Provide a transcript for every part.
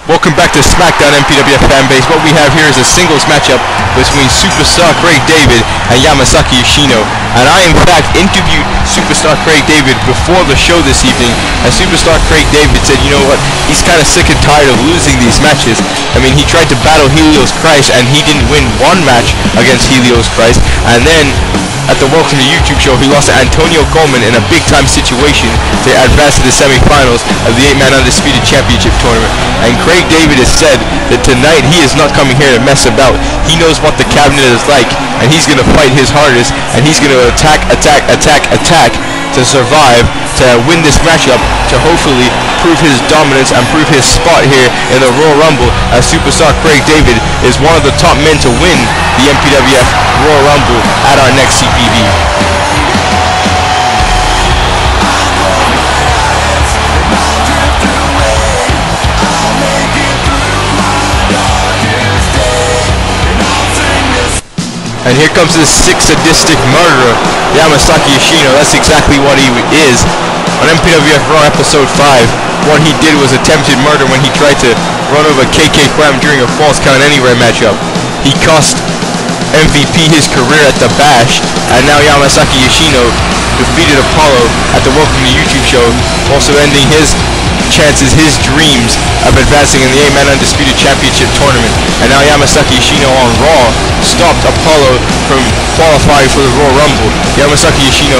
Welcome back to Smackdown MPWF fanbase. What we have here is a singles matchup between Superstar Craig David and Yamasaki Yoshino. And I in fact interviewed Superstar Craig David before the show this evening, and Superstar Craig David said, you know what, he's kind of sick and tired of losing these matches. I mean, he tried to battle Helios Christ and he didn't win one match against Helios Christ, and then at the Welcome to YouTube show, he lost to Antonio Coleman in a big-time situation to advance to the semifinals of the 8-man Undisputed Championship tournament. And Craig David has said that tonight he is not coming here to mess about. He knows what the cabinet is like, and he's going to fight his hardest, and he's going to attack to survive, to win this matchup, to hopefully prove his dominance and prove his spot here in the Royal Rumble, as Superstar Craig David is one of the top men to win the MPWF Royal Rumble at our next CPV. And here comes this sixth sadistic murderer, Yamasaki Yoshino. That's exactly what he is. On MPWF Raw Episode 5, what he did was attempted murder when he tried to run over KK Cram during a Falls Count Anywhere matchup. He cost MVP his career at the Bash, and now Yamasaki Yoshino defeated Apollo at the Welcome to YouTube show, also ending his chances, his dreams of advancing in the 8-man Undisputed Championship tournament. And now Yamasaki Yoshino on Raw stopped Apollo from qualifying for the Royal Rumble. Yamasaki Yoshino,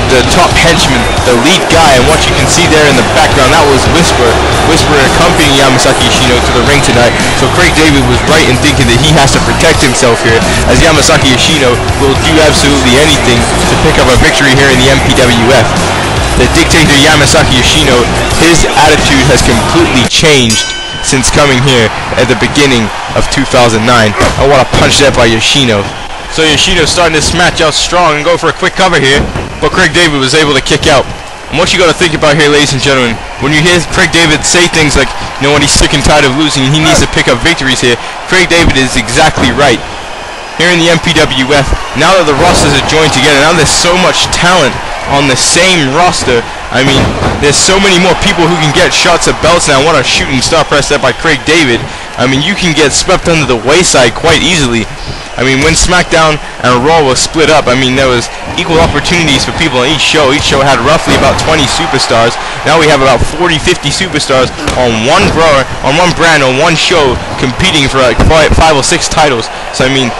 the top henchman, the lead guy, and what you can see there in the background, that was Whisper accompanying Yamasaki Yoshino to the ring tonight. So Craig David was right in thinking that he has to protect himself here, as Yamasaki Yoshino will do absolutely anything to pick up a victory here in the MPWF. The dictator Yamasaki Yoshino, his attitude has completely changed since coming here at the beginning of 2009. Oh, what a punch there by Yoshino. So Yoshino's starting this match out strong and go for a quick cover here, but Craig David was able to kick out. And what you got to think about here, ladies and gentlemen, when you hear Craig David say things like, you know, when he's sick and tired of losing, he needs to pick up victories here, Craig David is exactly right. Here in the MPWF, now that the rosters are joined together, now there's so much talent on the same roster. I mean, there's so many more people who can get shots at belts now. What a shooting star press there by Craig David. I mean, you can get swept under the wayside quite easily. I mean, when SmackDown and Raw was split up, I mean, there was equal opportunities for people on each show. Each show had roughly about 20 superstars. Now we have about 40, 50 superstars on one brand, on one show, competing for like 5 or 6 titles. So I mean,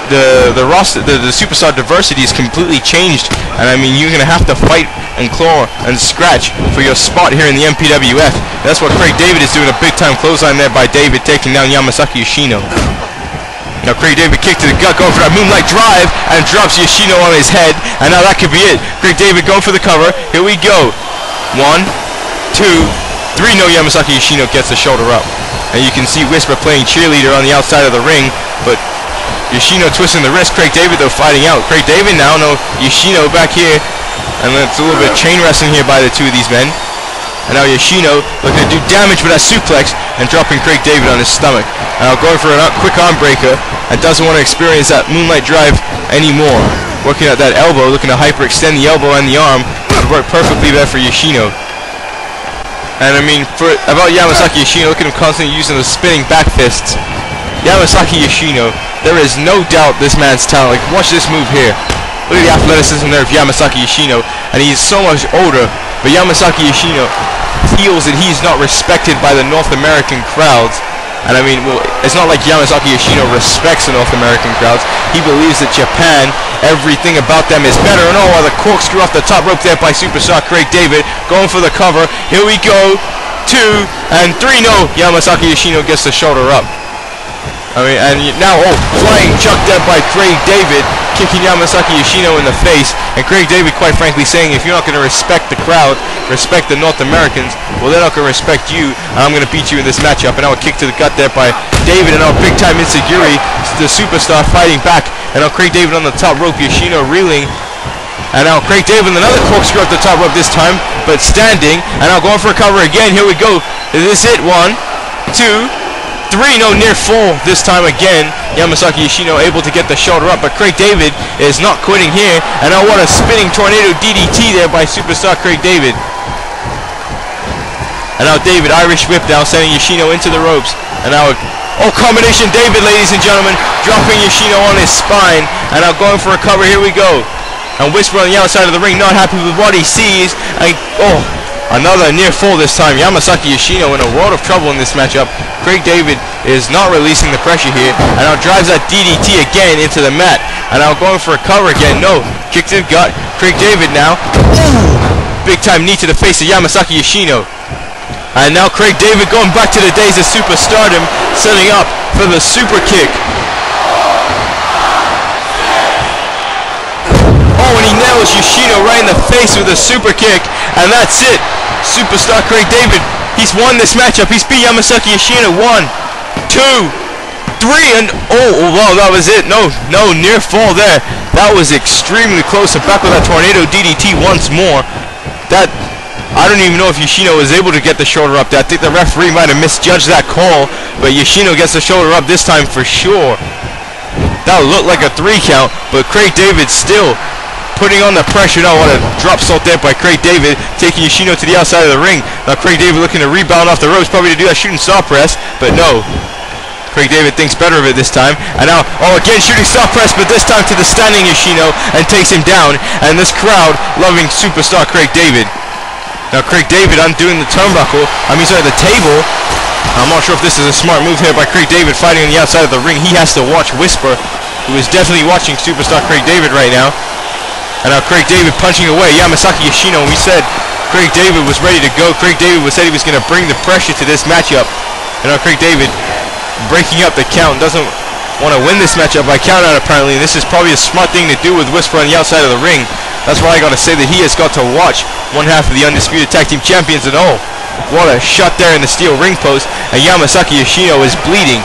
the roster, the superstar diversity is completely changed, and I mean, you're gonna have to fight and claw and scratch for your spot here in the MPWF. That's what Craig David is doing. A big time clothesline there by David, taking down Yamasaki Yoshino. Now Craig David kicked to the gut, going for that Moonlight Drive, and drops Yoshino on his head, and now that could be it. Craig David going for the cover. Here we go. 1, 2, 3. No, Yamasaki Yoshino gets the shoulder up, and you can see Whisper playing cheerleader on the outside of the ring, but Yoshino twisting the wrist. Craig David though fighting out. Craig David now, no, Yoshino back here, and it's a little bit of chain wrestling here by the two of these men. And now Yoshino looking to do damage with that suplex and dropping Craig David on his stomach. Now going for a quick arm breaker, and doesn't want to experience that Moonlight Drive anymore. Working at that elbow, looking to hyperextend the elbow and the arm. It worked perfectly there for Yoshino. And I mean, about Yamasaki Yoshino, look at him constantly using the spinning back fists. Yamasaki Yoshino, there is no doubt this man's talent. Like, watch this move here. Look at the athleticism there of Yamasaki Yoshino, and he's so much older, but Yamasaki Yoshino feels that he's not respected by the North American crowds. And I mean, well, it's not like Yamasaki Yoshino respects the North American crowds. He believes that Japan, everything about them is better. And oh, the corkscrew off the top rope there by Superstar Craig David, going for the cover. Here we go. 2 and 3. No, Yamasaki Yoshino gets the shoulder up. I mean, and now, flying chuck there by Craig David, kicking Yamasaki Yoshino in the face. And Craig David, quite frankly, saying, if you're not going to respect the crowd, respect the North Americans, well, they're not going to respect you, and I'm going to beat you in this matchup. And now a kick to the gut there by David, and now big time Insecurity, the superstar fighting back. And now Craig David on the top rope, Yoshino reeling. And now Craig David with another corkscrew at the top rope this time, but standing. And now going for a cover again. Here we go. Is this it? 1, 2, 3, no, near full this time again. Yamasaki Yoshino able to get the shoulder up, but Craig David is not quitting here. And now what a spinning tornado DDT there by Superstar Craig David. And now David, Irish whip now, sending Yoshino into the ropes. And now, oh, combination David, ladies and gentlemen, dropping Yoshino on his spine. And now going for a cover, here we go. And Whisper on the outside of the ring, not happy with what he sees. And, oh, another near fall this time. Yamasaki Yoshino in a world of trouble in this matchup. Craig David is not releasing the pressure here. And now drives that DDT again into the mat. And now going for a cover again. No, kick to the gut. Craig David now. Ooh, big time knee to the face of Yamasaki Yoshino. And now Craig David going back to the days of superstardom, setting up for the super kick. Oh, and he nails Yoshino right in the face with a super kick, and that's it. Superstar Craig David, he's won this matchup. He's beat Yamasaki Yoshino 1, 2, 3, and oh wow, that was it. No, near fall there. That was extremely close. And back with that tornado DDT once more. That, I don't even know if Yoshino was able to get the shoulder up there. I think the referee might have misjudged that call, but Yoshino gets the shoulder up this time for sure. That looked like a 3 count, but Craig David still putting on the pressure. Now what a drop salt there by Craig David, taking Yoshino to the outside of the ring. Now Craig David looking to rebound off the ropes, probably to do that shooting star press, but no. Craig David thinks better of it this time. And now, oh, again shooting star press, but this time to the standing Yoshino, and takes him down. And this crowd loving superstar Craig David. Now Craig David undoing the turnbuckle. Sorry, the table. I'm not sure if this is a smart move here by Craig David fighting on the outside of the ring. He has to watch Whisper, who is definitely watching superstar Craig David right now. And now Craig David punching away Yamasaki Yoshino. We said Craig David was ready to go. Craig David said he was going to bring the pressure to this matchup. And now Craig David breaking up the count. Doesn't want to win this matchup by count out apparently. And this is probably a smart thing to do with Whisper on the outside of the ring. That's why I got to say that he has got to watch one half of the Undisputed Tag Team Champions. And oh, what a shot there in the steel ring post. And Yamasaki Yoshino is bleeding.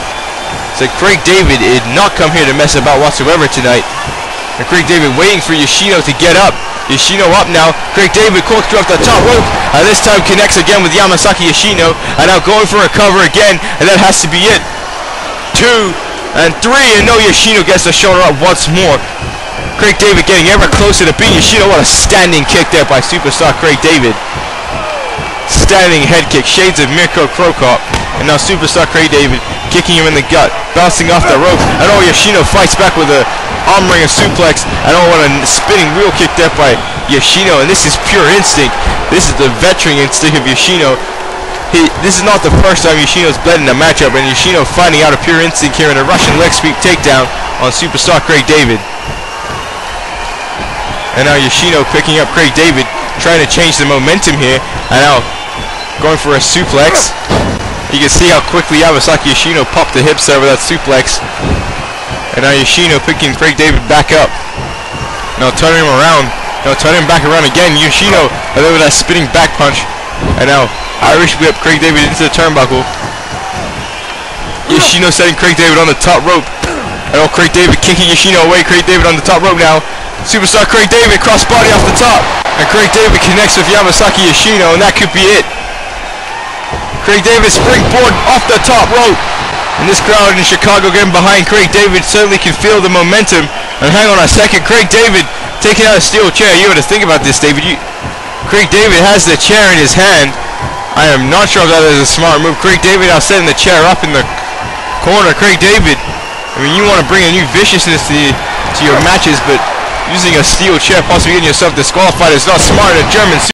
So Craig David did not come here to mess about whatsoever tonight. And Craig David waiting for Yoshino to get up. Yoshino up now. Craig David corkscrew off the top rope. And this time connects again with Yamasaki Yoshino. And now going for a cover again. And that has to be it. 2 and 3. And no, Yoshino gets the shoulder up once more. Craig David getting ever closer to beating Yoshino. What a standing kick there by superstar Craig David. Standing head kick. Shades of Mirko Krokop. And now superstar Craig David kicking him in the gut. Bouncing off the rope. And oh, Yoshino fights back with a arm wringer suplex. And oh, what a spinning wheel kick there by Yoshino. And this is pure instinct. This is the veteran instinct of Yoshino. This is not the first time Yoshino's bled in a matchup. And Yoshino finding out a pure instinct here in a Russian leg sweep takedown on superstar Craig David. And now Yoshino picking up Craig David, trying to change the momentum here. And now going for a suplex. You can see how quickly Yamasaki Yoshino popped the hips over that suplex. And now Yoshino picking Craig David back up. Now turning him around. Now turning him back around again. Yoshino with that spinning back punch. And now Irish whip Craig David into the turnbuckle. Yoshino setting Craig David on the top rope. And oh, Craig David kicking Yoshino away. Craig David on the top rope now. Superstar Craig David cross body off the top. And Craig David connects with Yamasaki Yoshino, and that could be it. Craig David springboard off the top rope. And this crowd in Chicago getting behind Craig David certainly can feel the momentum. And hang on a second, Craig David taking out a steel chair. You got to think about this, David. Craig David has the chair in his hand. I am not sure if that is a smart move. Craig David now setting the chair up in the corner. Craig David, you want to bring a new viciousness to your matches, but using a steel chair, possibly getting yourself disqualified, is not smart. A German